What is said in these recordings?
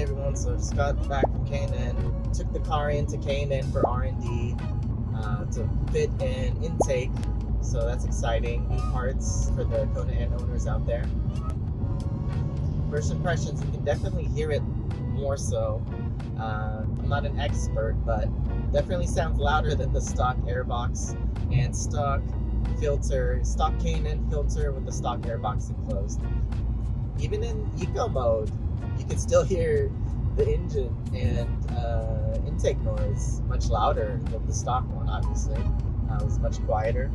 everyone, so just got back from K&N. Took the car into K&N for R&D to fit an intake, so that's exciting. New parts for the Kona N owners out there. First impressions, you can definitely hear it more so. I'm not an expert, but definitely sounds louder than the stock airbox and stock K&N filter with the stock airbox enclosed. Even in eco mode, you can still hear the engine and intake noise much louder than the stock one, obviously. It was much quieter.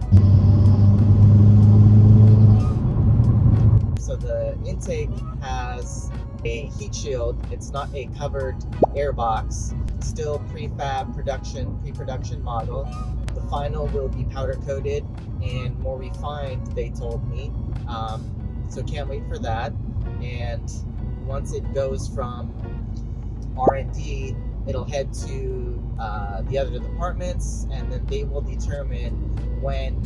So the intake has a heat shield. It's not a covered airbox. Still pre-production model. The final will be powder coated and more refined, they told me. So can't wait for that. And once it goes from R&D, it'll head to the other departments, and then they will determine when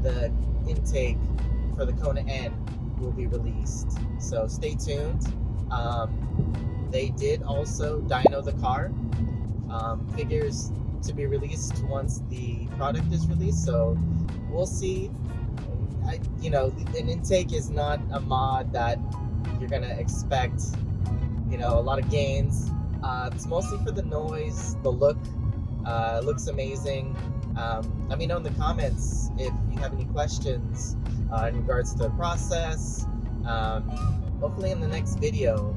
the intake for the Kona N will be released. So stay tuned. They did also dyno the car. Figures to be released once the product is released, so we'll see. An intake is not a mod that you're gonna expect a lot of gains. It's mostly for the noise, the look. Looks amazing. Let me know in the comments if you have any questions in regards to the process. Hopefully in the next video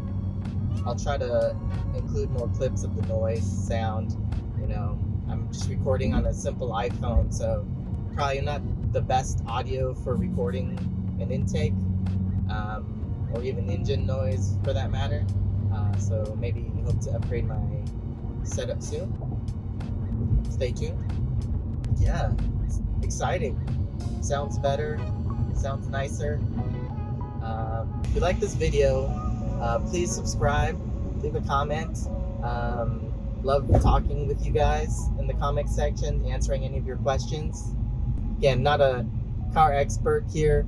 I'll try to include more clips of the noise, sound. I'm just recording on a simple iPhone, so probably not the best audio for recording an intake, or even engine noise for that matter. So maybe hope to upgrade my setup soon. Stay tuned. Yeah, it's exciting. Sounds better, sounds nicer. If you like this video, please subscribe, leave a comment. Love talking with you guys in the comment section, answering any of your questions. Again, not a car expert here.